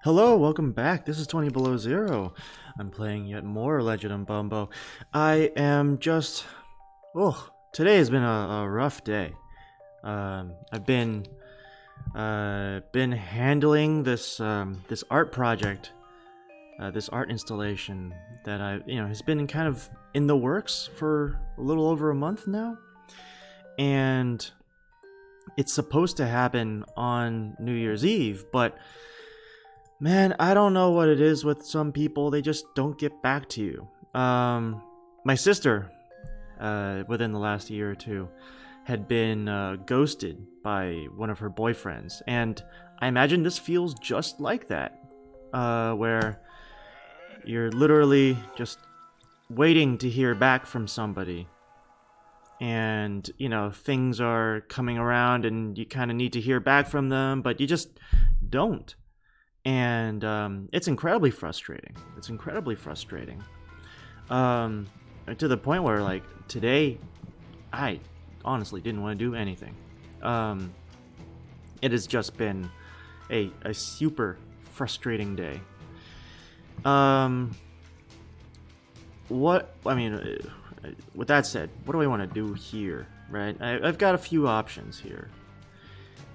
Hello, welcome back. This is Twentybelowzero. I'm playing yet more Legend of Bumbo. I am just... Oh, today has been a rough day. I've been handling this this art project, this art installation that has been kind of in the works for a little over a month now, and it's supposed to happen on New Year's Eve, but man, I don't know what it is with some people. They just don't get back to you. My sister, within the last year or two, had been ghosted by one of her boyfriends. And I imagine this feels just like that. Where you're literally just waiting to hear back from somebody. And, things are coming around and you kind of need to hear back from them, but you just don't. And it's incredibly frustrating. To the point where, like, today, I honestly didn't want to do anything. It has just been a super frustrating day. With that said, what do I want to do here, right? I've got a few options here.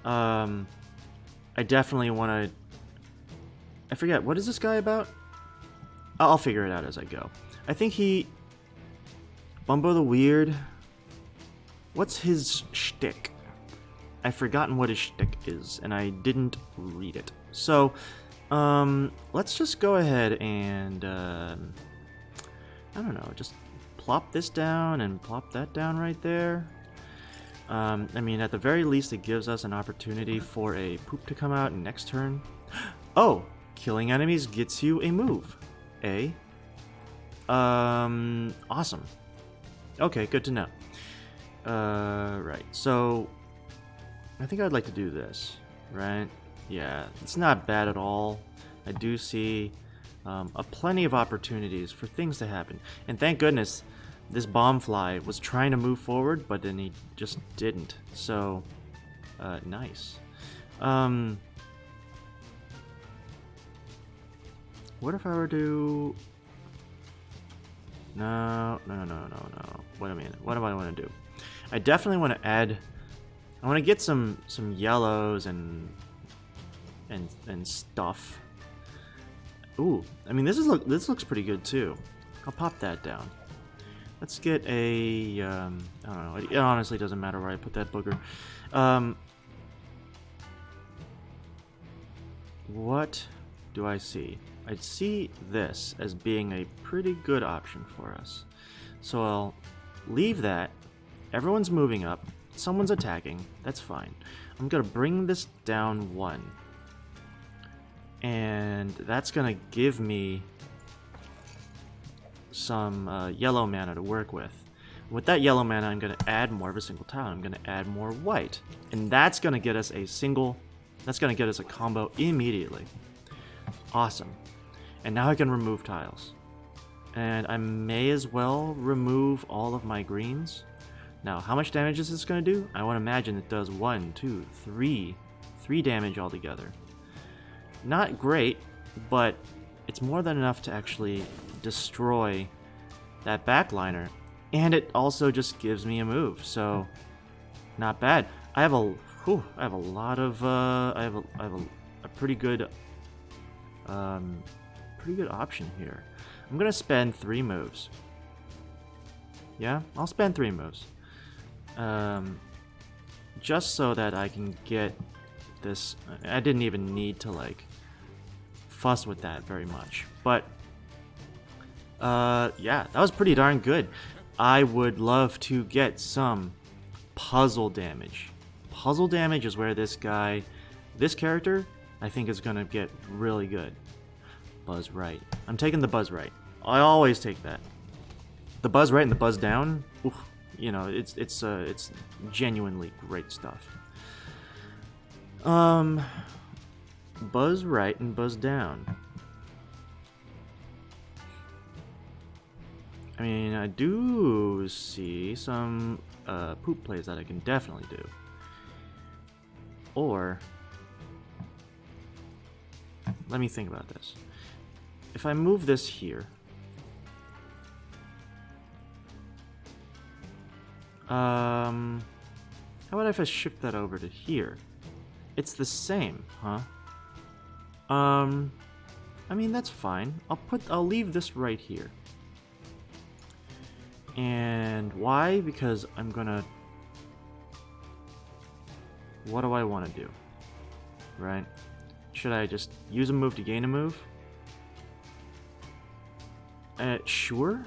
I definitely want to... I forget, what is this guy about? I'll figure it out as I go. I think Bumbo the Weird... What's his shtick? I've forgotten what his shtick is, and I didn't read it. So, let's just go ahead and, I don't know, just plop this down and plop that down right there. At the very least, it gives us an opportunity for a poop to come out next turn. Oh! Killing enemies gets you a move. Awesome. Okay, good to know. Right, so I think I'd like to do this, right? Yeah, it's not bad at all. I do see plenty of opportunities for things to happen. And thank goodness this bombfly was trying to move forward, but then he just didn't. So, nice. What if I were to... No. Wait a minute. What do I want to do? I definitely want to add... I want to get some yellows and stuff. Ooh, this looks pretty good too. I'll pop that down. Let's get a... I don't know. It honestly doesn't matter where I put that booger. What do I see? I see this as being a pretty good option for us. So I'll leave that. Everyone's moving up. Someone's attacking. That's fine. I'm going to bring this down 1. And that's going to give me some yellow mana to work with. With that yellow mana, I'm going to add more of a single tile. I'm going to add more white. And that's going to get us a single... That's going to get us a combo immediately. Awesome. And now I can remove tiles. And I may as well remove all of my greens. Now, how much damage is this going to do? I want to imagine it does 1, 2, 3 damage altogether. Not great, but it's more than enough to actually destroy that backliner. And it also just gives me a move, so not bad. I have a lot of I have a pretty good option here. I'm gonna spend 3 moves. Yeah, I'll spend 3 moves. Just so that I can get this. I didn't even need to like fuss with that very much, but yeah, that was pretty darn good. I would love to get some puzzle damage. Puzzle damage is where this character, I think is gonna get really good. Buzz right. I'm taking the buzz right. I always take that. The buzz right and the buzz down. Oof, it's genuinely great stuff. Buzz right and buzz down. I do see some poop plays that I can definitely do. Or let me think about this. If I move this here, how about if I shift that over to here? It's the same, huh? I mean, that's fine. I'll leave this right here. And why? Because I'm gonna... What do I want to do? Right? Should I just use a move to gain a move? Sure.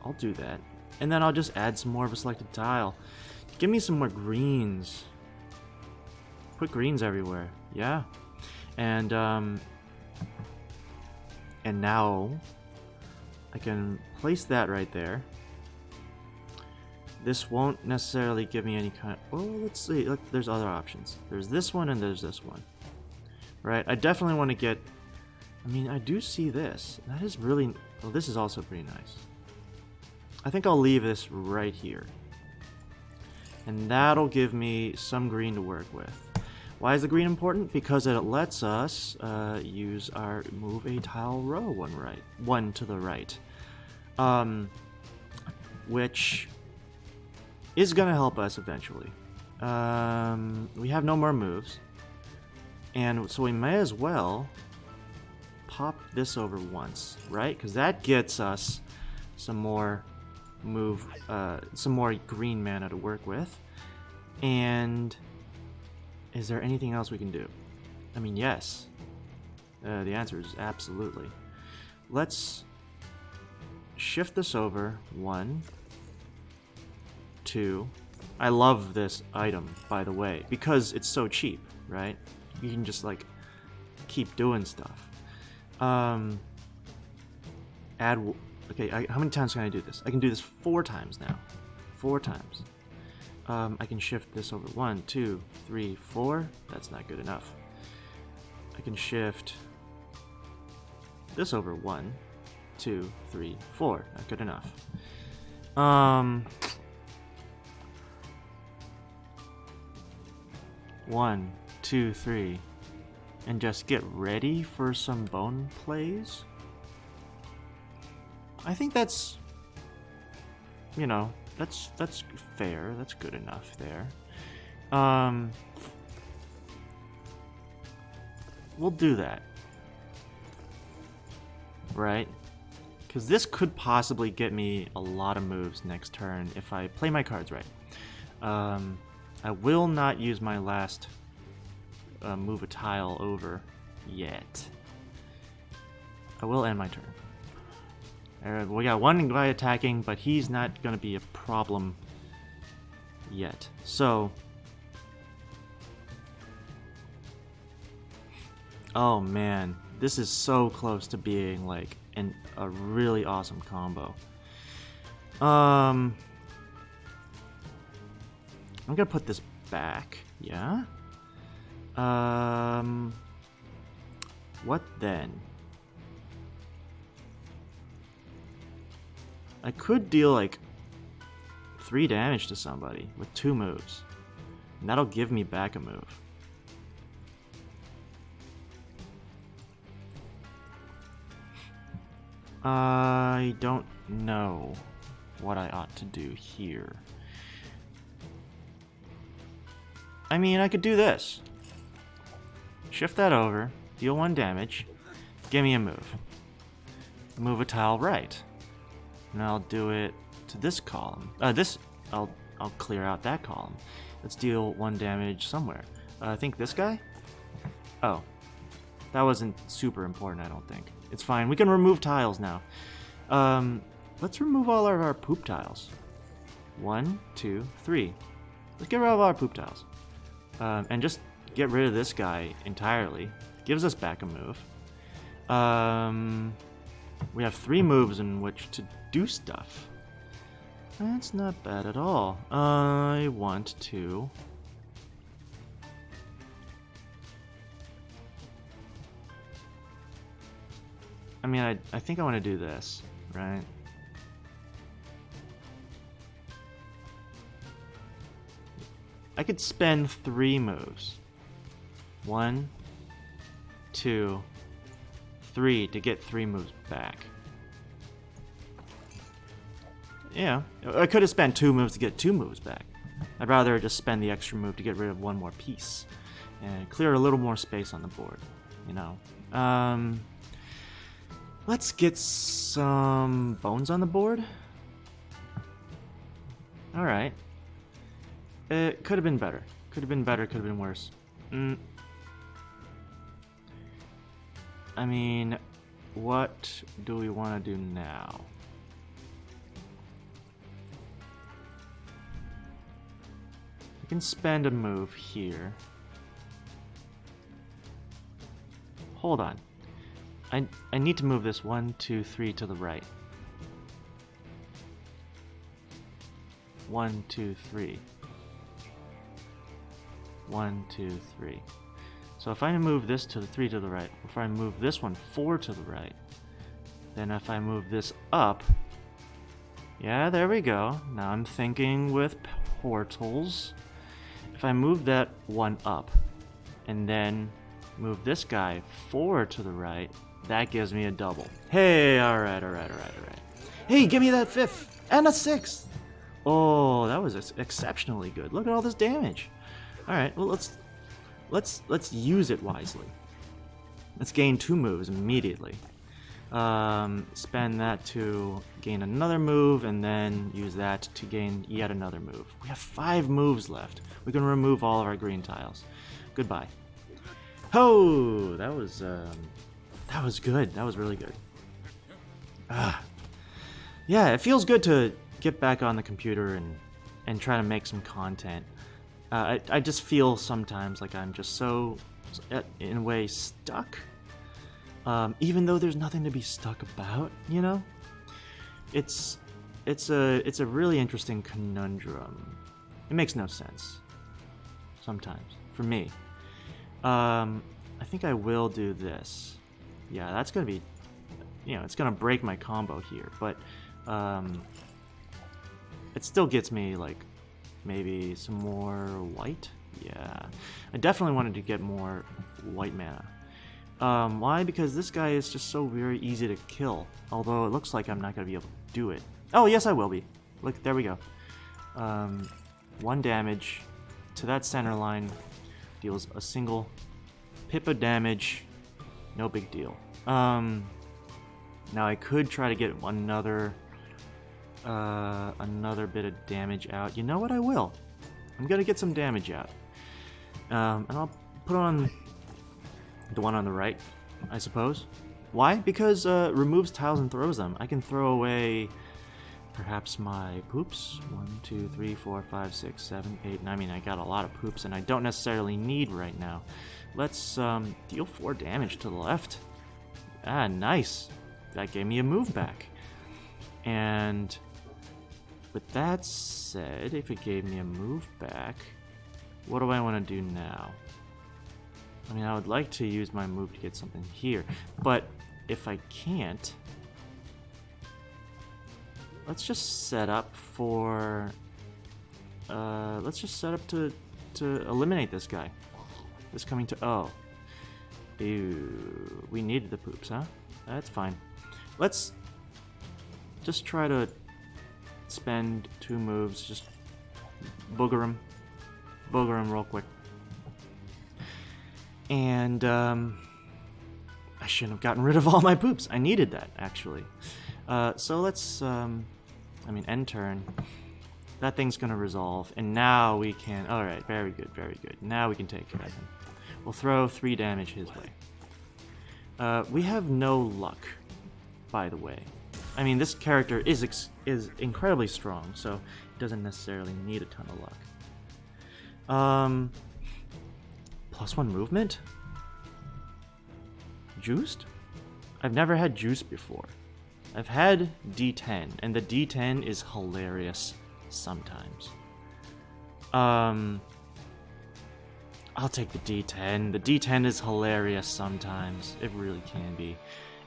I'll do that. And then I'll just add some more of a selected tile. Give me some more greens. Put greens everywhere. Yeah. And now I can place that right there. This won't necessarily give me any kind of... Oh, let's see. Look, there's other options. There's this one and there's this one. Right? I definitely want to get... I mean, I do see this. That is really... Well, this is also pretty nice. I think I'll leave this right here. And that'll give me some green to work with. Why is the green important? Because it lets us use our move a tile row one to the right. Which is going to help us eventually. We have no more moves. And so we may as well pop this over once, right? Because that gets us some more some more green mana to work with. And is there anything else we can do? I mean, yes. The answer is absolutely. Let's shift this over. 1, 2. I love this item, by the way, because it's so cheap, right? You can just, like, keep doing stuff. Okay, how many times can I do this? I can do this 4 times now. 4 times. I can shift this over. 1, 2, 3, 4. That's not good enough. I can shift this over. 1, 2, 3, 4. Not good enough. 1, 2, 3. And just get ready for some bone plays. I think that's, you know, that's fair. That's good enough there. We'll do that. Right? Because this could possibly get me a lot of moves next turn if I play my cards right. I will not use my last move a tile over yet. I will end my turn. We got one guy attacking, but he's not going to be a problem yet. So, oh man, this is so close to being like a really awesome combo. I'm gonna put this back, yeah? What then? I could deal like 3 damage to somebody with 2 moves. And that'll give me back a move. I don't know what I ought to do here. I mean, I could do this. Shift that over, deal 1 damage, give me a move. Move a tile right. And I'll do it to this column. I'll clear out that column. Let's deal 1 damage somewhere. I think this guy? Oh. That wasn't super important, I don't think. It's fine. We can remove tiles now. Let's remove all of our poop tiles. 1, 2, 3. Let's get rid of all our poop tiles. And just get rid of this guy entirely. Gives us back a move. We have 3 moves in which to do stuff. That's not bad at all. I want to... I mean, I think I want to do this, right? I could spend 3 moves. 1, 2, 3 to get 3 moves back. Yeah, I could have spent 2 moves to get 2 moves back. I'd rather just spend the extra move to get rid of 1 more piece and clear a little more space on the board, you know. Let's get some bones on the board. Alright. It could have been better. Could have been better, could have been worse. I mean, what do we want to do now? I can spend a move here. Hold on. I need to move this 1, 2, 3 to the right. 1, 2, 3. 1, 2, 3. So if I move this to the 3 to the right, if I move this one 4 to the right, then if I move this up, yeah, there we go. Now I'm thinking with portals. If I move that one up, and then move this guy 4 to the right, that gives me a double. Hey, alright. Hey, give me that 5th and a 6th. Oh, that was exceptionally good. Look at all this damage. Alright, well let's use it wisely. Let's gain 2 moves immediately. Spend that to gain another move, and then use that to gain yet another move. We have 5 moves left. We can remove all of our green tiles. Goodbye. Oh, that was good. That was really good. Yeah, it feels good to get back on the computer and try to make some content. I just feel sometimes like I'm just so, in a way, stuck. Even though there's nothing to be stuck about, you know? It's a really interesting conundrum. It makes no sense. Sometimes. For me. I think I will do this. Yeah, that's gonna be, you know, it's gonna break my combo here, but it still gets me, like, maybe some more white? Yeah. I definitely wanted to get more white mana. Why? Because this guy is just so very easy to kill. Although it looks like I'm not going to be able to do it. Oh, yes I will be. Look, there we go. 1 damage to that center line. Deals a single pip of damage. No big deal. Now I could try to get another bit of damage out. You know what? I will. I'm going to get some damage out. And I'll put on the one on the right, I suppose. Why? Because removes tiles and throws them. I can throw away perhaps my poops. 1, 2, 3, 4, 5, 6, 7, 8, 9. I mean, I got a lot of poops, and I don't necessarily need right now. Let's deal 4 damage to the left. Ah, nice. That gave me a move back. And with that said, if it gave me a move back, what do I want to do now? I mean, I would like to use my move to get something here, but if I can't, let's just set up for, let's just set up to eliminate this guy. This coming to, oh. Ew, we needed the poops, huh? That's fine. Let's just try to spend 2 moves, just booger him real quick. And I shouldn't have gotten rid of all my poops. I needed that, actually. So let's, I mean, end turn. That thing's gonna resolve, and now we can, alright, very good, very good. Now we can take care of him. We'll throw 3 damage his way. We have no luck, by the way. I mean, this character is incredibly strong, so he doesn't necessarily need a ton of luck. +1 movement? Juiced? I've never had juice before. I've had D10, and the D10 is hilarious sometimes. I'll take the D10. The D10 is hilarious sometimes. It really can be.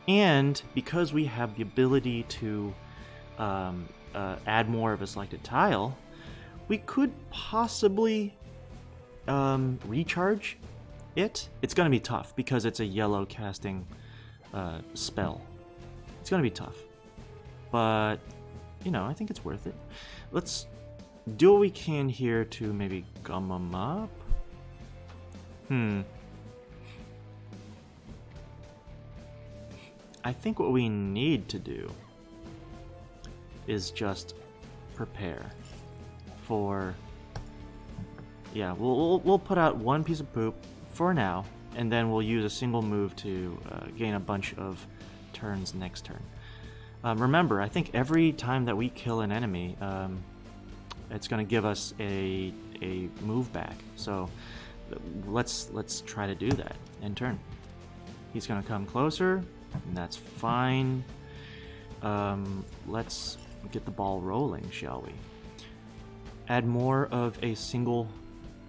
And because we have the ability to add more of a selected tile, we could possibly recharge it. It's going to be tough because it's a yellow casting spell. It's gonna be tough, but you know, I think it's worth it. Let's do what we can here to maybe gum them up. I think what we need to do is just prepare for... Yeah, we'll put out one piece of poop for now, and then we'll use a single move to gain a bunch of turns next turn. Remember, I think every time that we kill an enemy, it's going to give us a move back. So let's try to do that in turn. He's going to come closer, and that's fine. Let's get the ball rolling, shall we? Add more of a single...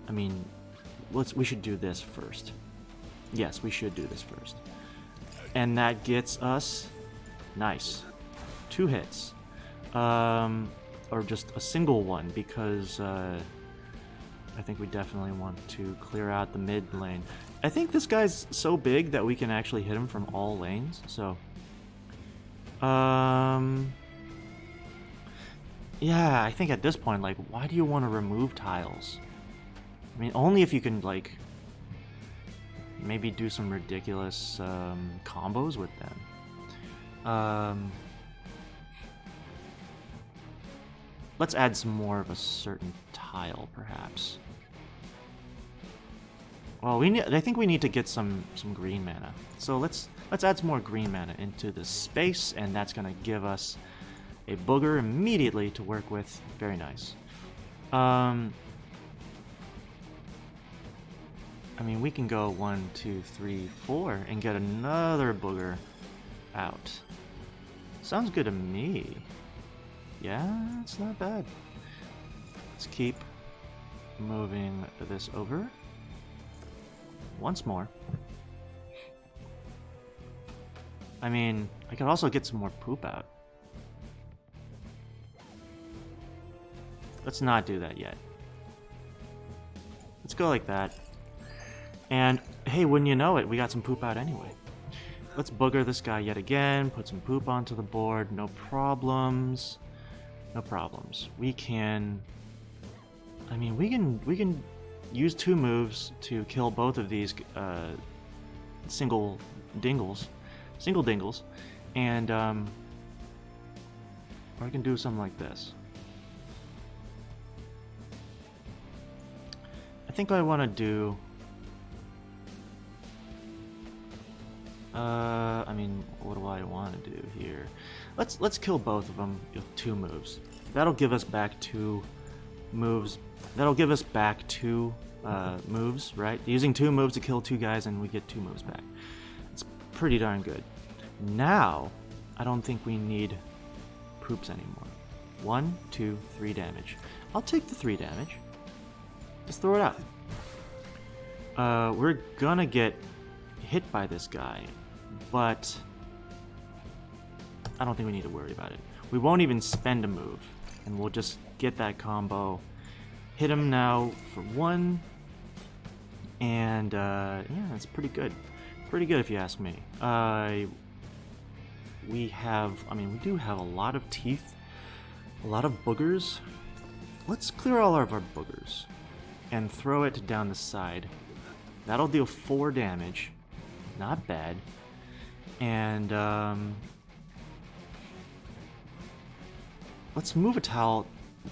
I mean, we should do this first. Yes, we should do this first. And that gets us... Nice. 2 hits. Or just a single one, because I think we definitely want to clear out the mid lane. I think this guy's so big that we can actually hit him from all lanes, so... Yeah, I think at this point, like, why do you want to remove tiles? I mean, only if you can, like, maybe do some ridiculous combos with them. Let's add some more of a certain tile, perhaps. Well, I think we need to get some green mana. So let's add some more green mana into this space, and that's gonna give us a booger immediately to work with. Very nice. I mean, we can go 1, 2, 3, 4 and get another booger out. Sounds good to me. Yeah, it's not bad. Let's keep moving this over. Once more. I mean, I could also get some more poop out. Let's not do that yet. Let's go like that. And, hey, wouldn't you know it, we got some poop out anyway. Let's booger this guy yet again, put some poop onto the board, no problems. No problems. We can... I mean, we can use 2 moves to kill both of these single dingles, and or I can do something like this. I think I want to do... I mean, what do I want to do here? Let's kill both of them with 2 moves. That'll give us back 2 moves. That'll give us back 2 moves, right? Using 2 moves to kill 2 guys, and we get 2 moves back. It's pretty darn good. Now, I don't think we need poops anymore. 1, 2, 3 damage. I'll take the 3 damage. Just throw it out. We're gonna get hit by this guy, but I don't think we need to worry about it. We won't even spend a move, and we'll just get that combo. Hit him now for 1, and yeah, that's pretty good. Pretty good if you ask me. We do have a lot of teeth, a lot of boogers. Let's clear all of our boogers and throw it down the side. That'll deal 4 damage. Not bad. And let's move a tile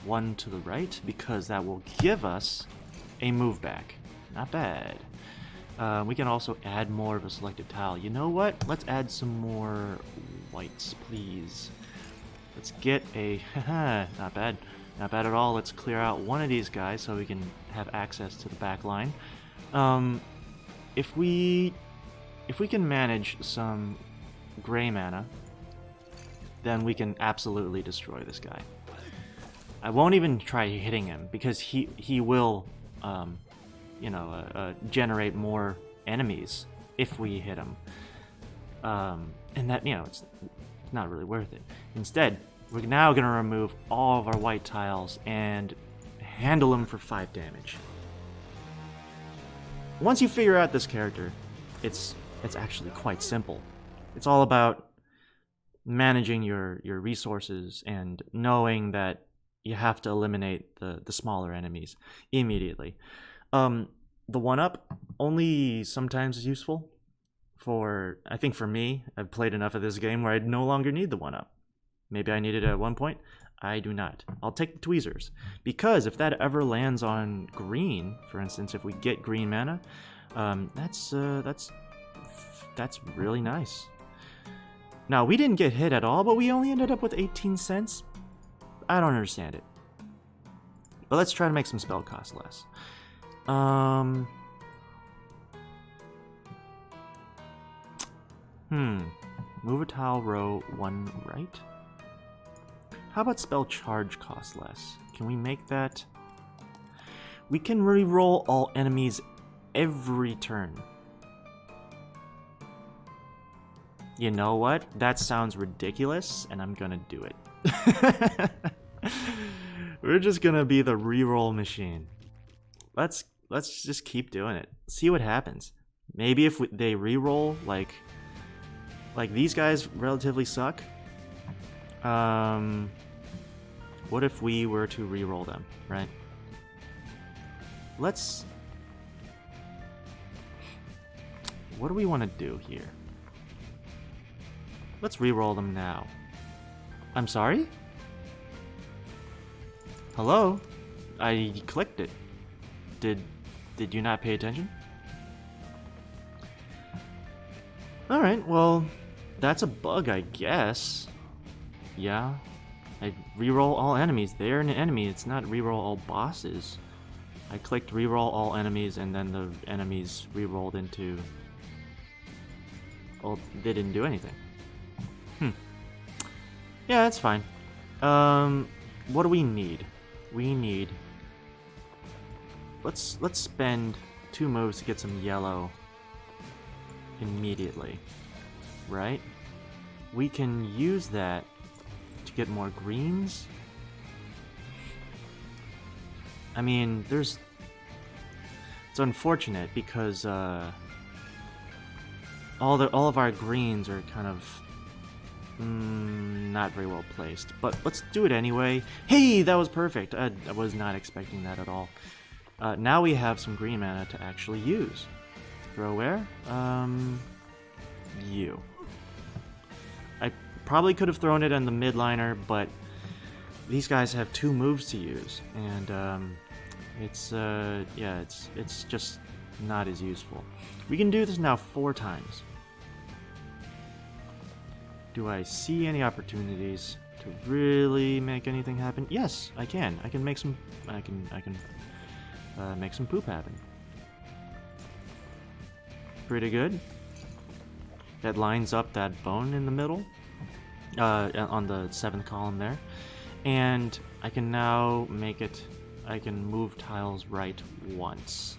1 to the right, because that will give us a move back. Not bad. We can also add more of a selected tile. You know what? Let's add some more whites, please. Let's get a... not bad. Not bad at all. Let's clear out one of these guys so we can have access to the back line. If we can manage some gray mana, then we can absolutely destroy this guy. I won't even try hitting him, because he will, generate more enemies if we hit him. And that, it's not really worth it. Instead, we're now going to remove all of our white tiles and handle him for 5 damage. Once you figure out this character, it's actually quite simple. It's all about managing your resources and knowing that you have to eliminate the smaller enemies immediately. The 1-up only sometimes is useful. I think for me, I've played enough of this game where I no longer need the 1-up. Maybe I need it at one point. I do not. I'll take the tweezers, because if that ever lands on green, for instance, if we get green mana, that's really nice. Now, we didn't get hit at all, but we only ended up with 18 cents. I don't understand it. But let's try to make some spell cost less. Move a tile row 1 right. How about spell charge cost less? Can we make that? We can re-roll all enemies every turn. You know what? That sounds ridiculous, and I'm gonna do it. We're just gonna be the re-roll machine. Let's just keep doing it. See what happens. Maybe if they re-roll, like these guys relatively suck. What if we were to re-roll them, right? What do we want to do here? Let's re-roll them now. I'm sorry? Hello? I clicked it. Did you not pay attention? Alright, well, that's a bug, I guess. Yeah. I reroll all enemies. They're an enemy. It's not reroll all bosses. I clicked reroll all enemies, and then the enemies rerolled into... Well, they didn't do anything. Yeah, that's fine. What do we need? We need... Let's spend 2 moves to get some yellow immediately. Right? We can use that to get more greens. I mean, it's unfortunate because all of our greens are kind of not very well placed. But let's do it anyway. Hey, that was perfect. I was not expecting that at all. Now we have some green mana to actually use. Throw where? You. I probably could have thrown it on the midliner, but these guys have 2 moves to use, and it's just not as useful. We can do this now 4 times. Do I see any opportunities to really make anything happen? Yes, I can. I can make some. I can make some poop happen. Pretty good. That lines up that bone in the middle, on the 7th column there, and I can now make it. I can move tiles right once.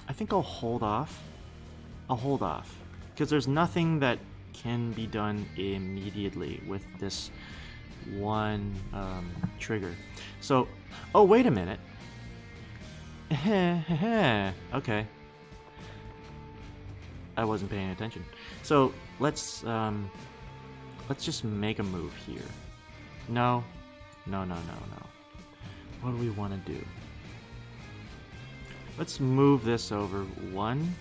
I think I'll hold off. Because there's nothing that can be done immediately with this one trigger. So, oh, wait a minute. Okay. I wasn't paying attention. So, let's just make a move here. No. What do we want to do? Let's move this over 1.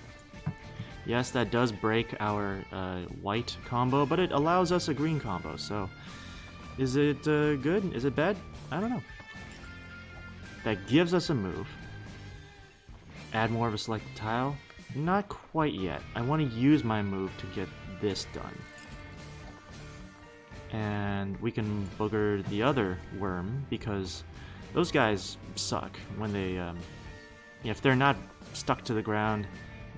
Yes, that does break our white combo, but it allows us a green combo, so... Is it good? Is it bad? I don't know. That gives us a move. Add more of a selected tile? Not quite yet. I want to use my move to get this done. And we can booger the other worm, because those guys suck when they... if they're not stuck to the ground,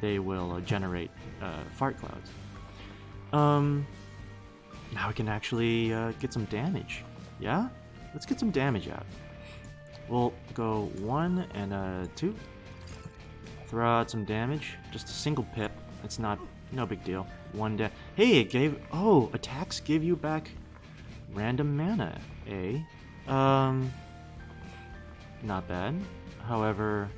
they will generate fart clouds. Now we can actually get some damage. Yeah? Let's get some damage out. We'll go 1 and 2. Throw out some damage. Just a single pip. It's no big deal. 1 Hey, it gave... Oh, attacks give you back Random mana, eh? Not bad. However,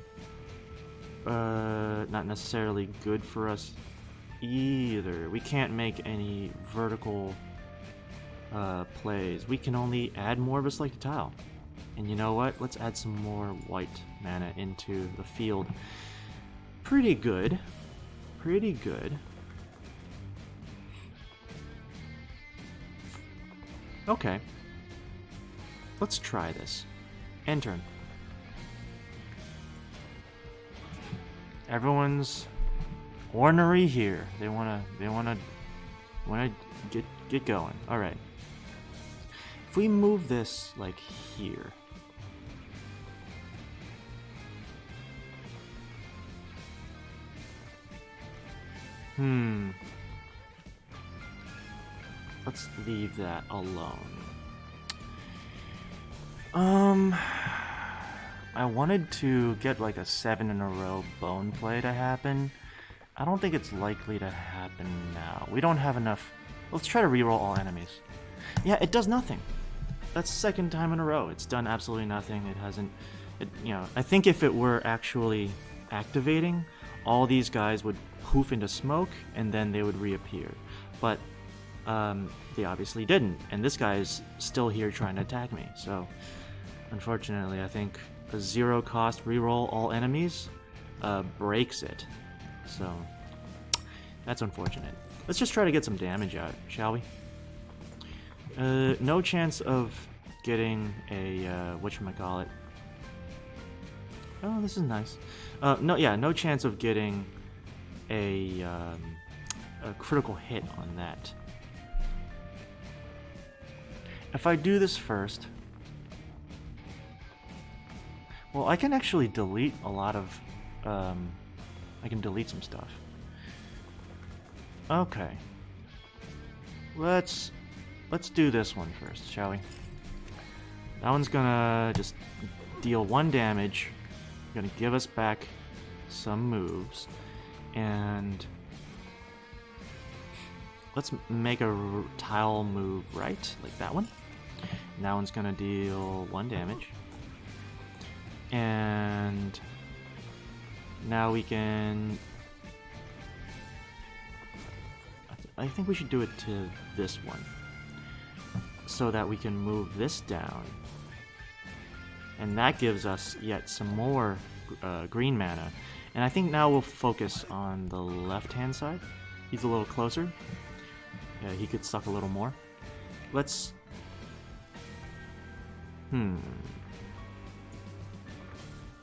not necessarily good for us either. We can't make any vertical plays. We can only add more of a selected tile. And you know what? Let's add some more white mana into the field. Pretty good. Pretty good. Okay. Let's try this. End turn. Everyone's ornery here. They wanna get going. All right. If we move this like here. Let's leave that alone. I wanted to get like a 7 in a row bone play to happen. I don't think it's likely to happen now. We don't have enough. Let's try to reroll all enemies. Yeah, it does nothing. That's the second time in a row. It's done absolutely nothing. It hasn't. I think if it were actually activating, all these guys would poof into smoke and then they would reappear. But they obviously didn't, and this guy is still here trying to attack me. So, unfortunately, I think a 0-cost reroll all enemies breaks it. So, that's unfortunate. Let's just try to get some damage out, shall we? No chance of getting a whatchamacallit. Oh, this is nice. No chance of getting a critical hit on that. If I do this first, well, I can actually delete a lot of. I can delete some stuff. Okay. Let's do this one first, shall we? That one's gonna just deal 1 damage. Gonna give us back some moves, and let's make a tile move right, like that one. And that one's gonna deal 1 damage, and now we can. I think we should do it to this one, so that we can move this down, and that gives us yet some more green mana. And I think now we'll focus on the left-hand side. He's a little closer. Yeah, he could suck a little more. Let's.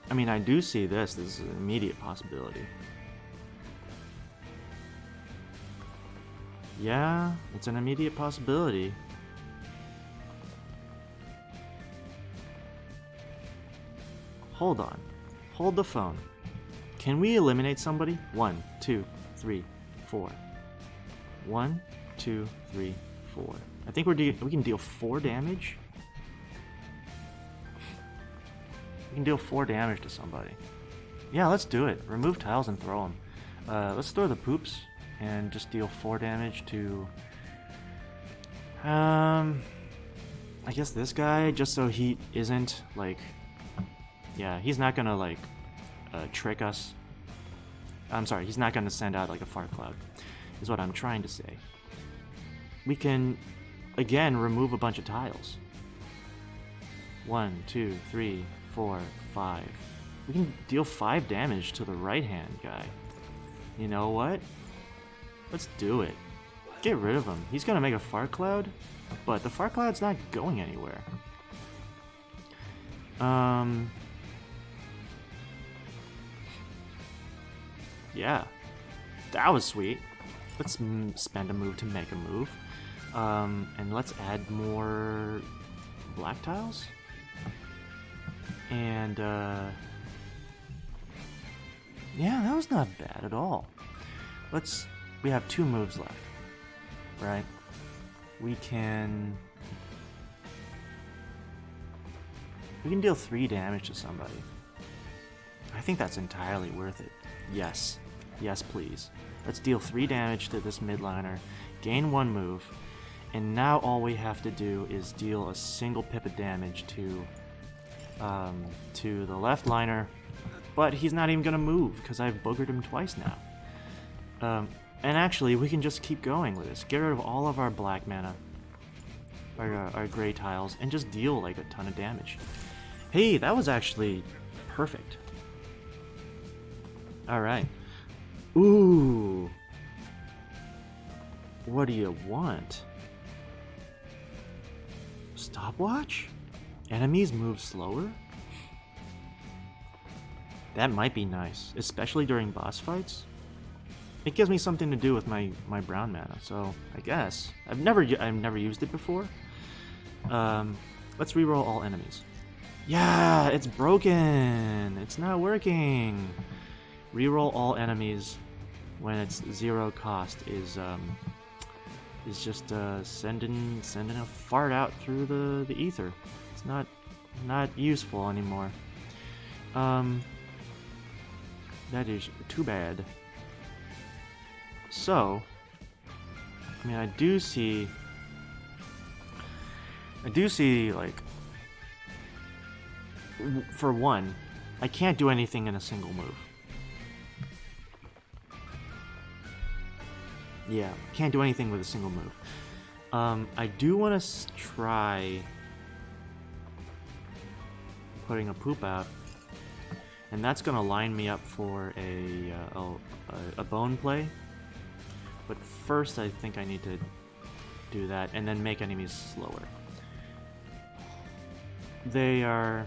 I mean, I do see this. This is an immediate possibility. Yeah, it's an immediate possibility. Hold on. Hold the phone. Can we eliminate somebody? 1, 2, 3, 4. 1, 2, 3, 4. I think we can deal 4 damage. We can deal 4 damage to somebody. Yeah, let's do it. Remove tiles and throw them. Let's throw the poops and just deal 4 damage to. I guess this guy, just so he isn't like. Yeah, he's not gonna like trick us. I'm sorry, he's not gonna send out like a fart cloud, is what I'm trying to say. We can again remove a bunch of tiles. 1, 2, 3, 4, 5. We can deal 5 damage to the right hand guy. You know what? Let's do it. Get rid of him. He's gonna make a fart cloud, but the fart cloud's not going anywhere. Yeah, that was sweet. Let's spend a move to make a move. And let's add more black tiles. And, yeah, that was not bad at all. We have 2 moves left, right? We can deal 3 damage to somebody. I think that's entirely worth it. Yes. Yes, please. Let's deal 3 damage to this midliner, gain 1 move, And now all we have to do is deal a single pip of damage to the left liner, but he's not even gonna move because I've boogered him twice now. And actually, we can just keep going with this. Get rid of all of our black mana, our gray tiles, and just deal like a ton of damage. Hey, that was actually perfect. Alright. Ooh. What do you want? Stopwatch? Enemies move slower? That might be nice, especially during boss fights. It gives me something to do with my brown mana, so I guess I've never used it before. Let's reroll all enemies. Yeah, it's broken. It's not working. Reroll all enemies when it's 0 cost is just sending a fart out through the ether. It's not useful anymore. That is too bad. So, I mean, I do see like, for one, I can't do anything in a single move. Yeah, can't do anything with a single move. I do want to try putting a poop out, and that's gonna line me up for a bone play. But first, I think I need to do that and then make enemies slower. They are...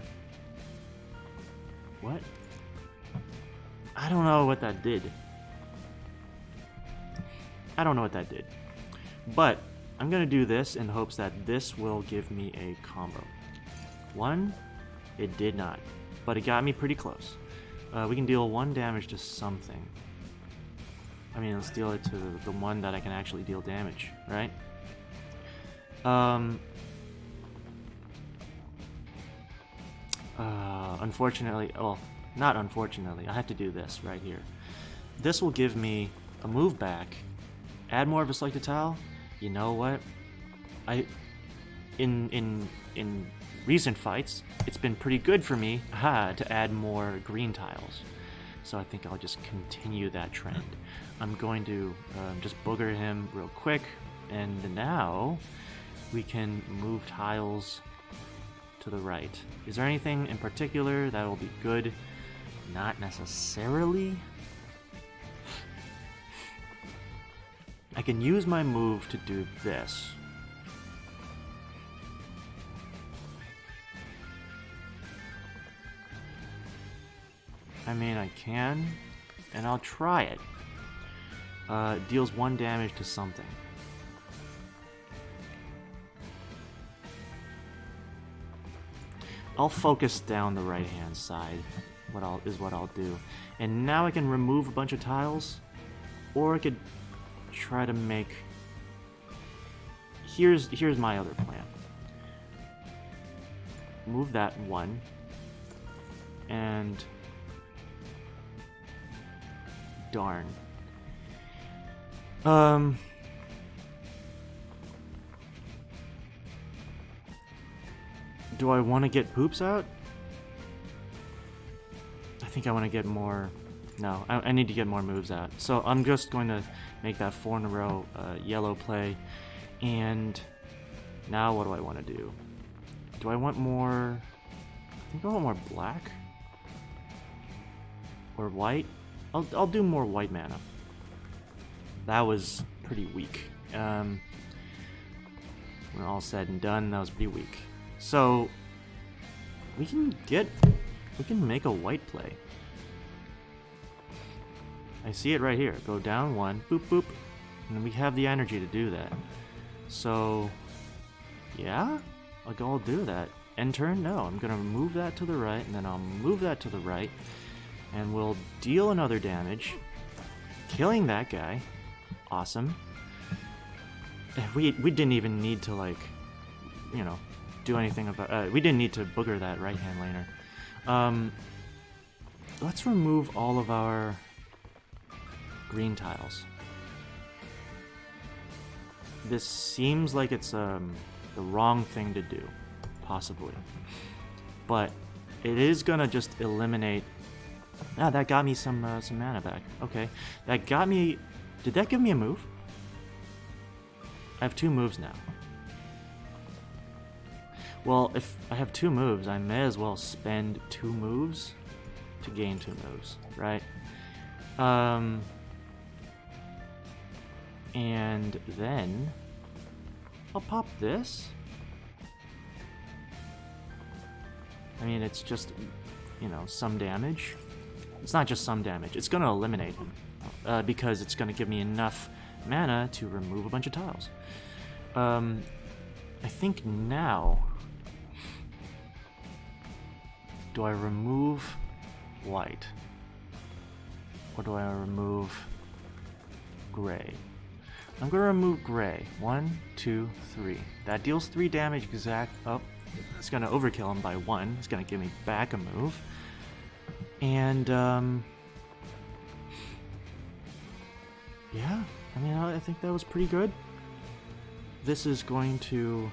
What? I don't know what that did. I don't know what that did. But I'm gonna do this in hopes that this will give me a combo. One, it did not, but it got me pretty close. We can deal 1 damage to something. I mean, let's deal it to the one that I can actually deal damage, right? Unfortunately, well, not unfortunately, I have to do this right here. This will give me a move back, add more of a selected tile. You know what? In recent fights, it's been pretty good for me to add more green tiles. So I think I'll just continue that trend. I'm going to just booger him real quick, and now we can move tiles to the right. Is there anything in particular that will be good? Not necessarily. I can use my move to do this. I mean, I can, and I'll try it. Deals 1 damage to something. I'll focus down the right-hand side. What I'll do. And now I can remove a bunch of tiles, or I could try to make. Here's my other plan. Move that 1, and darn. Do I want to get poops out? I think I want to get more... No, I need to get more moves out. So I'm just going to make that 4 in a row yellow play. And now what do I want to do? Do I want more... I think I want more black? Or white? I'll do more white mana. That was pretty weak. When all said and done, that was pretty weak. So we can make a white play. I see it right here. Go down 1, boop boop, and we have the energy to do that. So yeah, I'll do that. End turn? No, I'm gonna move that to the right, and then I'll move that to the right, and we'll deal another damage, killing that guy. Awesome. We didn't even need to, like, you know, do anything about... we didn't need to booger that right-hand laner. Let's remove all of our green tiles. this seems like it's the wrong thing to do, possibly. But it is gonna just eliminate... Ah, that got me some mana back. Okay, that got me... Did that give me a move? I have 2 moves now. Well, if I have 2 moves, I may as well spend 2 moves to gain 2 moves, right? And then I'll pop this. I mean, it's just, you know, some damage. It's not just some damage. It's going to eliminate him because it's going to give me enough mana to remove a bunch of tiles. I think now... Do I remove white? Or do I remove gray? I'm going to remove gray. 1, 2, 3. That deals 3 damage exact... Oh, it's going to overkill him by 1. It's going to give me back a move. And, yeah, I mean, I think that was pretty good. This is going to...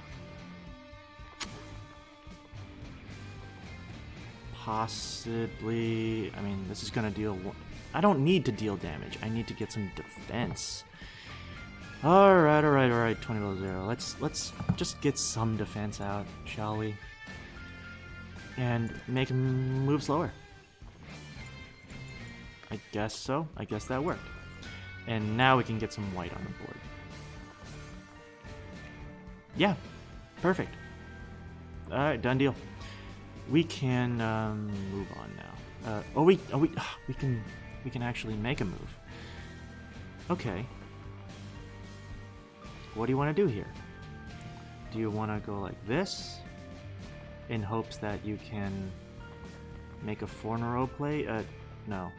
Possibly... I mean, this is going to deal... I don't need to deal damage. I need to get some defense. Alright, Twentybelowzero. Let's just get some defense out, shall we? And make him move slower. I guess so. I guess that worked. And now we can get some white on the board. Yeah, perfect. Alright, done deal. We can move on now. We can actually make a move. Okay. What do you want to do here? Do you want to go like this in hopes that you can make a 4-in-a-row play? No.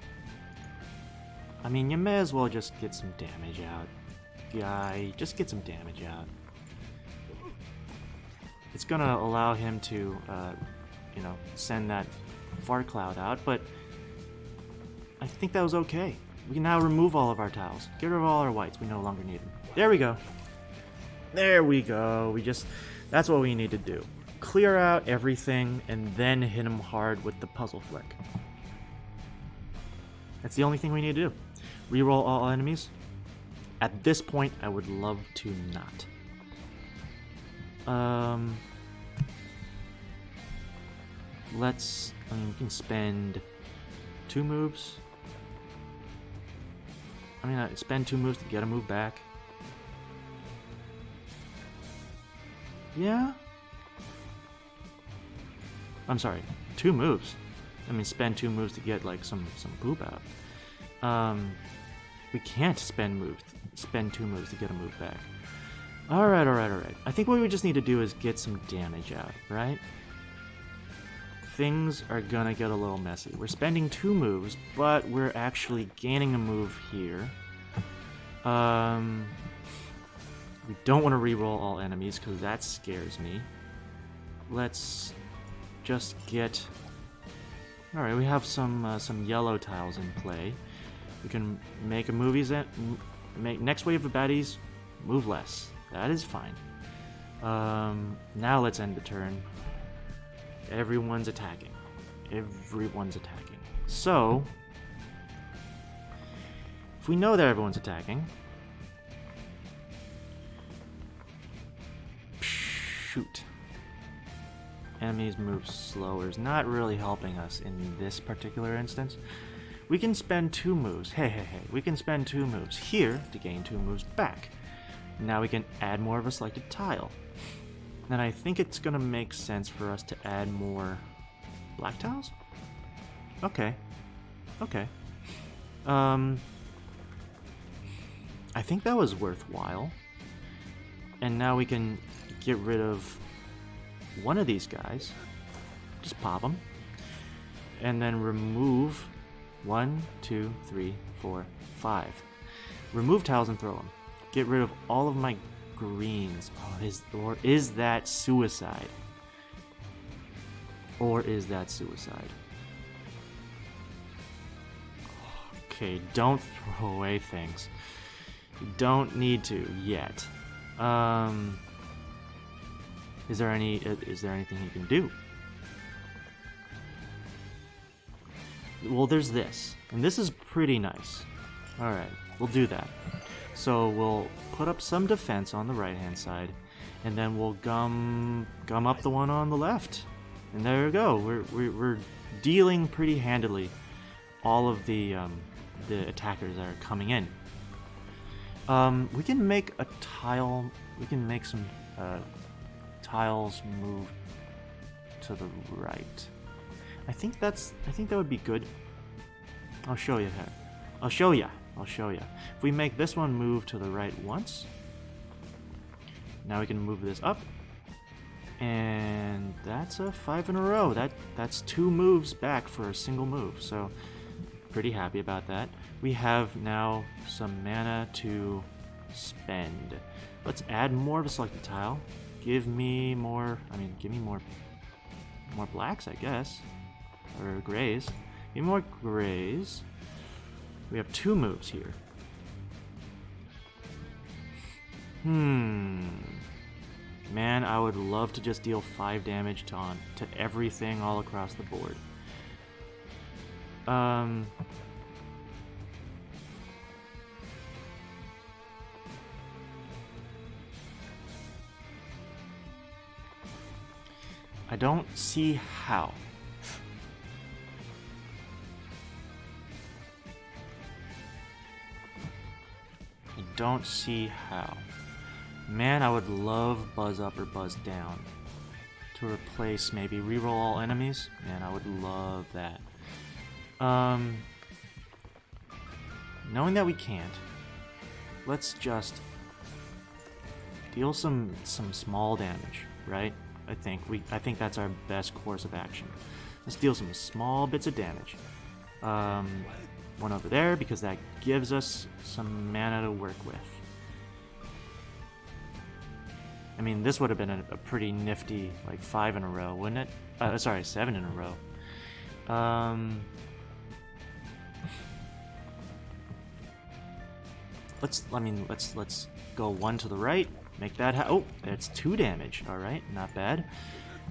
I mean, you may as well just get some damage out. Guy, just get some damage out. It's gonna allow him to, you know, send that fart cloud out, but I think that was okay. We can now remove all of our tiles. Get rid of all our whites. We no longer need them. There we go. There we go. That's what we need to do. Clear out everything and then hit him hard with the puzzle flick. That's the only thing we need to do. Reroll all enemies. At this point, I would love to not. I mean, we can spend 2 moves. I mean, I spend 2 moves to get a move back. Yeah? I'm sorry, 2 moves. I mean, spend 2 moves to get, like, some poop out. We can't spend 2 moves to get a move back. Alright. I think what we just need to do is get some damage out, right? Things are gonna get a little messy. We're spending 2 moves, but we're actually gaining a move here. We don't want to reroll all enemies because that scares me. Let's just get... Alright, we have some yellow tiles in play. We can make a make next wave of baddies move less. That is fine. Now let's end the turn. Everyone's attacking. So, if we know that everyone's attacking... Shoot. Enemies move slower is not really helping us in this particular instance. We can spend 2 moves. Hey. We can spend 2 moves here to gain 2 moves back. Now we can add more of a selected tile. And I think it's going to make sense for us to add more black tiles? Okay. I think that was worthwhile. And now we can get rid of one of these guys. Just pop them. And then remove 1, 2, 3, 4, 5. Remove tiles and throw them. Get rid of all of my greens. Or is that suicide? Okay, don't throw away things. You don't need to yet. Is there anything he can do? Well, there's this, and this is pretty nice. All right, we'll do that. So we'll put up some defense on the right-hand side, and then we'll gum up the one on the left. And there we go. We're dealing pretty handily all of the attackers that are coming in. We can make a tile. We can make some tiles move to the right. I think that would be good. I'll show you how. I'll show you. If we make this one move to the right once, now we can move this up, and that's a 5 in a row. That's 2 moves back for a single move. So pretty happy about that. We have now some mana to spend. Let's add more of a selected tile. Give me more. Give me more blacks, I guess, or grays. Give me more grays. We have 2 moves here. Man, I would love to just deal 5 damage to everything all across the board. I don't see how. Don't see how. Man, I would love Buzz Up or Buzz Down to replace maybe reroll all enemies. Man, I would love that. Knowing that we can't, let's just deal some small damage, right? I think that's our best course of action. Let's deal some small bits of damage. One over there, because that gives us some mana to work with. I mean, this would have been a pretty nifty, like 5 in a row, wouldn't it? Sorry, 7 in a row. Let's go 1 to the right. Make that oh, that's 2 damage. All right, not bad.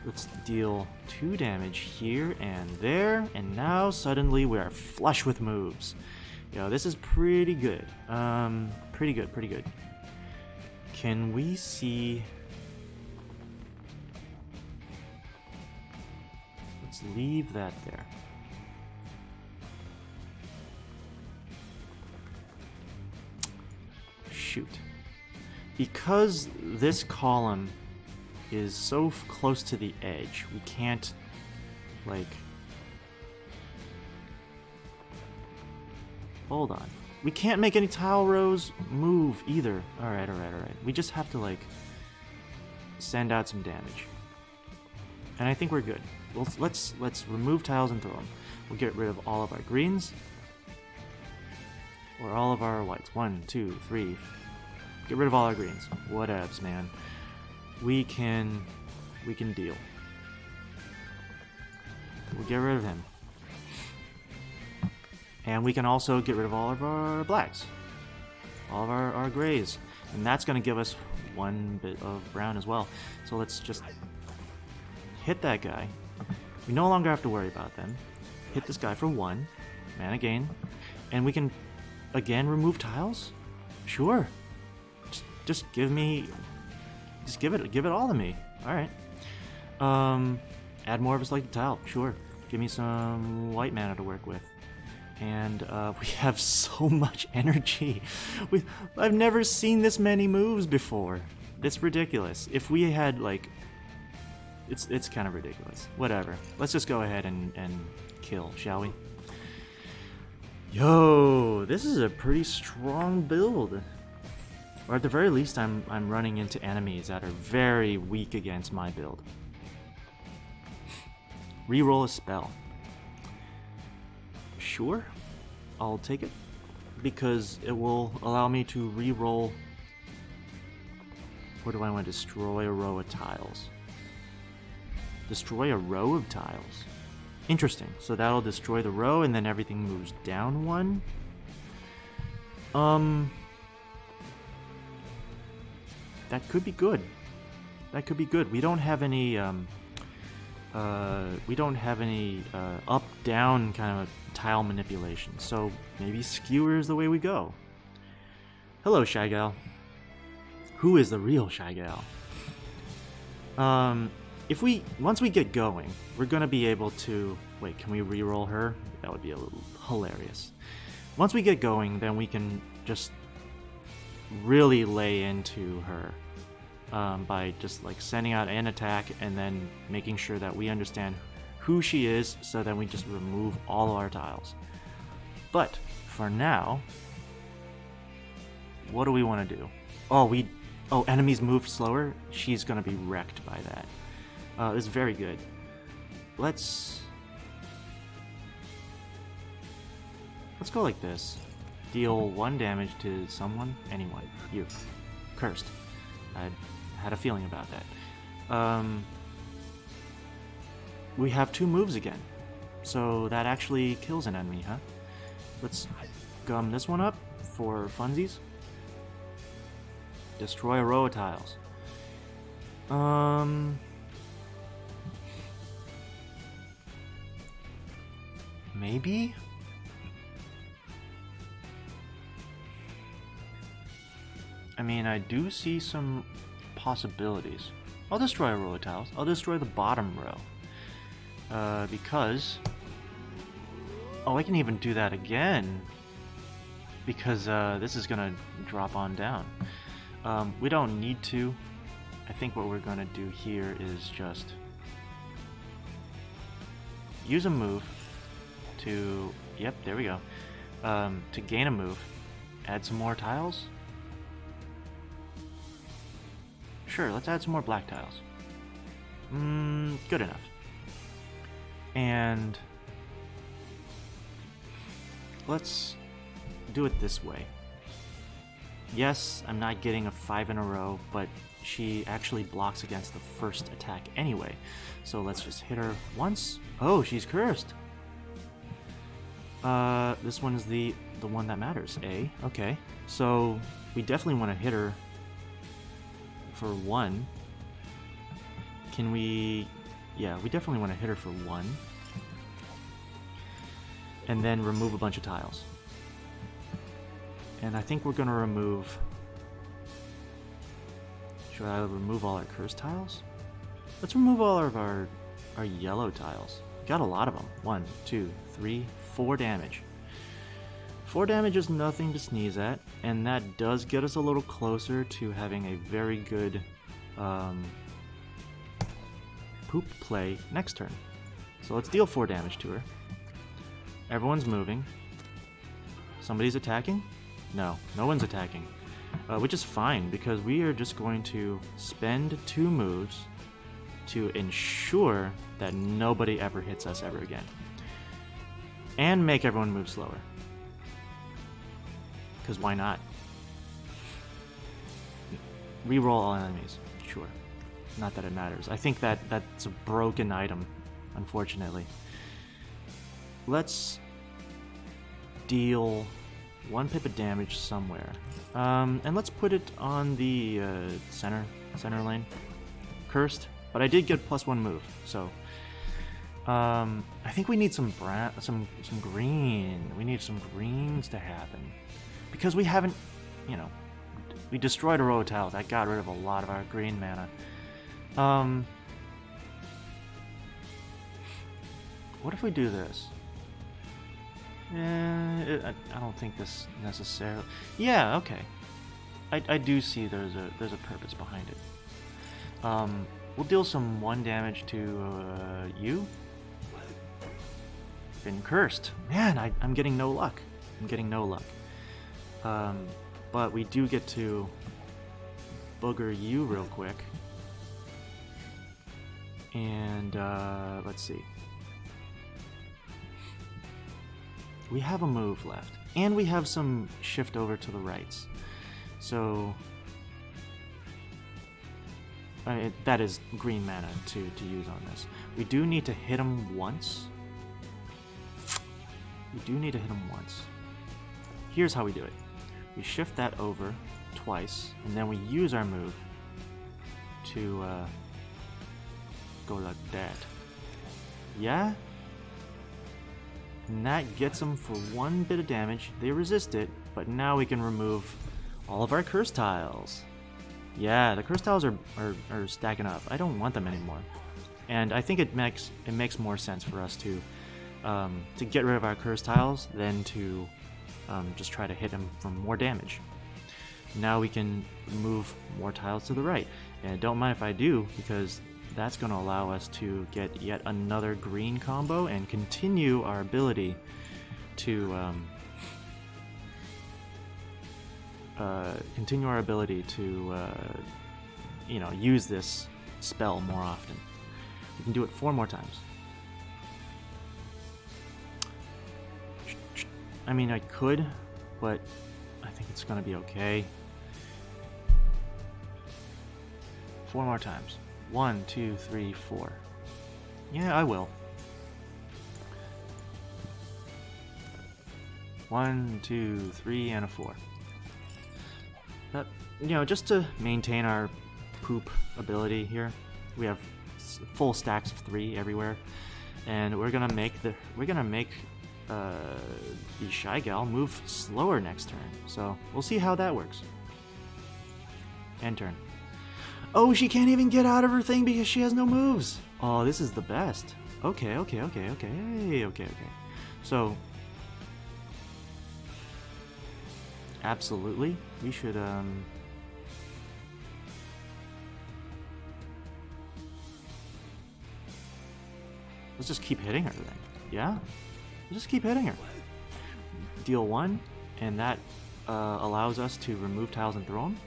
Let's deal 2 damage here and there, and now suddenly we are flush with moves. This is pretty good. Pretty good. Can we see? Let's leave that there. Shoot. Because this column is so close to the edge, we can't, like... Hold on. We can't make any tile rows move either. Alright. We just have to, like, send out some damage. And I think we're good. Let's remove tiles and throw them. We'll get rid of all of our greens. Or all of our whites. 1, 2, 3... Get rid of all our greens. Whatevs, man. We can deal. We'll get rid of him. And we can also get rid of all of our blacks. All of our grays. And that's going to give us 1 bit of brown as well. So let's just hit that guy. We no longer have to worry about them. Hit this guy for 1. Mana gain. And we can, again, remove tiles? Sure. Just give it all to me. Alright. Add more of a selected tile. Sure. Give me some white mana to work with. And we have so much energy. I've never seen this many moves before. It's ridiculous. If we had, like... It's kind of ridiculous. Whatever. Let's just go ahead and kill, shall we? Yo, this is a pretty strong build. Or at the very least, I'm running into enemies that are very weak against my build. Reroll a spell. Sure, I'll take it. Because it will allow me to reroll... What do I want to destroy a row of tiles? Destroy a row of tiles. Interesting. So that'll destroy the row and then everything moves down 1. that could be good. That could be good. We don't have any up-down kind of tile manipulation, so maybe skewer is the way we go. Hello, Shy Gal. Who is the real Shy Gal? Once we get going, we're gonna be able to... Wait, can we re-roll her? That would be a little hilarious. Once we get going, then we can just really lay into her by just like sending out an attack and then making sure that we understand who she is, so that we just remove all of our tiles. But for now, what do we want to do? Oh, enemies move slower? She's gonna be wrecked by that. It's very good. Let's go like this. Deal 1 damage to someone, anyone. You. Cursed. I had a feeling about that. We have 2 moves again. So that actually kills an enemy, huh? Let's gum this one up for funsies. Destroy a row of tiles. Maybe? I mean, I do see some possibilities. I'll destroy a row of tiles. I'll destroy the bottom row. Because... Oh, I can even do that again. Because this is gonna drop on down. We don't need to. I think what we're gonna do here is just use a move to... Yep, there we go. To gain a move. Add some more tiles. Sure, let's add some more black tiles. Good enough. And let's do it this way. Yes, I'm not getting a 5 in a row, but she actually blocks against the first attack anyway. So let's just hit her once. Oh, she's cursed. This one's the one that matters. Okay. So we definitely want to hit her for 1. Can we... Yeah, we definitely want to hit her for 1. And then remove a bunch of tiles. And I think we're going to remove... Should I remove all our cursed tiles? Let's remove all of our yellow tiles. Got a lot of them. 1, 2, 3, 4 damage. 4 damage is nothing to sneeze at, and that does get us a little closer to having a very good poop play next turn. So let's deal 4 damage to her. Everyone's moving. Somebody's attacking? No, no one's attacking. Which is fine, because we are just going to spend 2 moves to ensure that nobody ever hits us ever again. And make everyone move slower. Because why not? Reroll all enemies. Sure. Not that it matters. I think that's a broken item, unfortunately. Let's deal 1 pip of damage somewhere. And let's put it on the center lane. Cursed. But I did get +1 move, so... I think we need some green. We need some greens to happen. Because we haven't, we destroyed a row of tiles. That got rid of a lot of our green mana. What if we do this? I don't think this necessarily... Yeah, okay. I do see there's a purpose behind it. We'll deal some 1 damage to you. Been cursed. Man, I'm getting no luck. But we do get to booger you real quick. And let's see. We have a move left. And we have some shift over to the rights. So... that is green mana to use on this. We do need to hit him once. Here's how we do it. We shift that over twice, and then we use our move to go like that. Yeah? And that gets them for 1 bit of damage. They resist it, but now we can remove all of our curse tiles. Yeah, the curse tiles are stacking up. I don't want them anymore. And I think it makes more sense for us to get rid of our curse tiles than to just try to hit him for more damage. Now we can move more tiles to the right. And don't mind if I do, because that's going to allow us to get yet another green combo and continue our ability to you know, use this spell more often. We can do it 4 more times. I mean, I could, but I think it's gonna be okay. 4 more times. 1, 2, 3, 4. Yeah, I will. 1, 2, 3, and a 4. That, you know, just to maintain our poop ability here, we have full stacks of 3 everywhere, and we're gonna make the Shy Gal move slower next turn. So we'll see how that works. End turn. Oh, she can't even get out of her thing because she has no moves. Oh, this is the best. Okay. So absolutely, we should let's just keep hitting her then. Yeah? Just keep hitting her. Deal 1, and that allows us to remove tiles and throw them.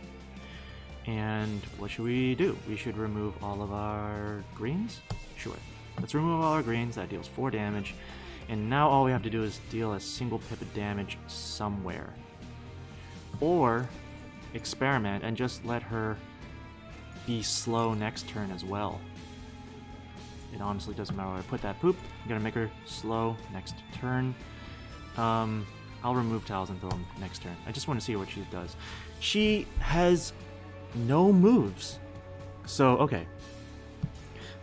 And what should we do? We should remove all of our greens? Sure. Let's remove all our greens. That deals 4 damage. And now all we have to do is deal a single pip of damage somewhere. Or experiment and just let her be slow next turn as well. It honestly doesn't matter where I put that poop. I'm gonna make her slow next turn. I'll remove tiles and throw them next turn. I just want to see what she does. She has no moves. So, okay.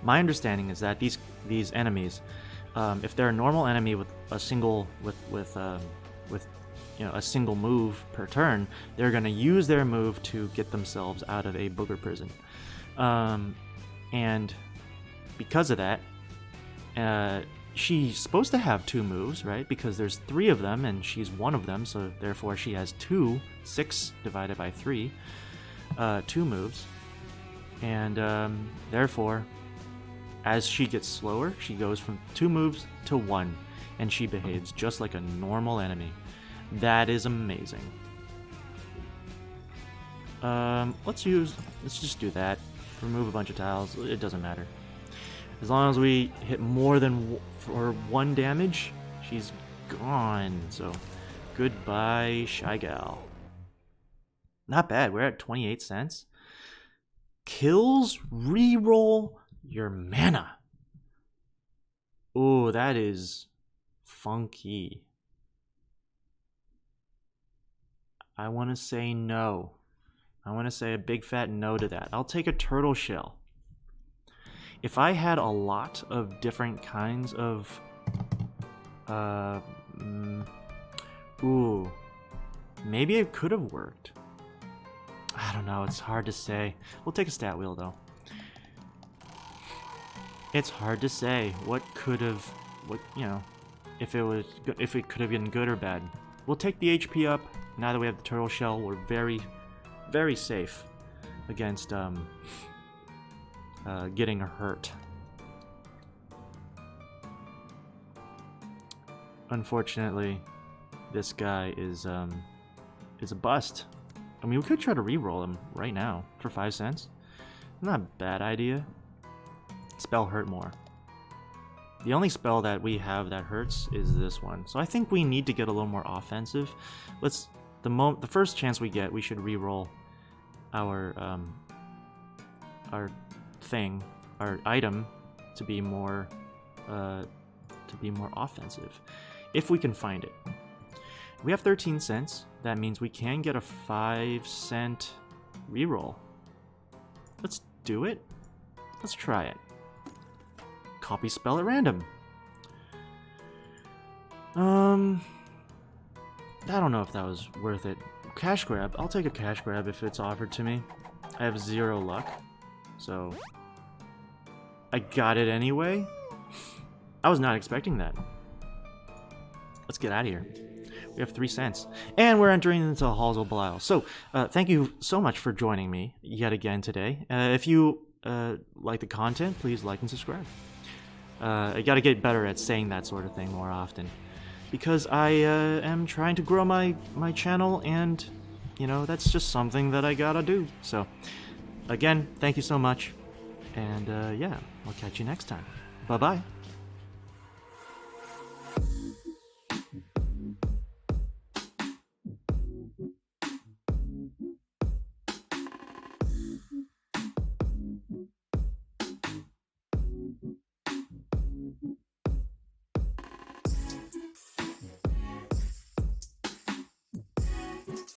My understanding is that these enemies, if they're a normal enemy with a single you know, a single move per turn, they're gonna use their move to get themselves out of a booger prison. And because of that, she's supposed to have 2 moves, right? Because there's 3 of them, and she's one of them, so therefore she has 6 divided by 3, 2 moves. And therefore, as she gets slower, she goes from 2 moves to 1, and she behaves just like a normal enemy. That is amazing. Let's just do that. Remove a bunch of tiles. It doesn't matter. As long as we hit more than for 1 damage, she's gone. So, goodbye, Shy Gal. Not bad. We're at 28 cents. Kills reroll your mana. Ooh, that is funky. I want to say no. I want to say a big fat no to that. I'll take a turtle shell. If I had a lot of different kinds of ooh, maybe it could have worked. I don't know, it's hard to say. We'll take a stat wheel though. It's hard to say what could have, you know, if it could have been good or bad. We'll take the HP up. Now that we have the turtle shell, we're very, very safe against getting hurt. Unfortunately, this guy is a bust. I mean, we could try to re-roll him right now for 5 cents. Not a bad idea. Spell hurt more. The only spell that we have that hurts is this one. So I think we need to get a little more offensive. The first chance we get, we should re-roll our item to be more offensive, if we can find it. We have 13 cents. That means we can get a 5 cent reroll. do it? Let's try it. Copy spell at random. I don't know if that was worth it. Cash grab. I'll take a cash grab if it's offered to me. I have 0 luck, so I got it anyway. I was not expecting that. Let's get out of here. We have 3 cents. And we're entering into the Halls of Belial. So, thank you so much for joining me yet again today. If you like the content, please like and subscribe. I gotta get better at saying that sort of thing more often. Because I am trying to grow my channel, and, you know, that's just something that I gotta do. So, again, thank you so much. And, yeah, I'll catch you next time. Bye-bye.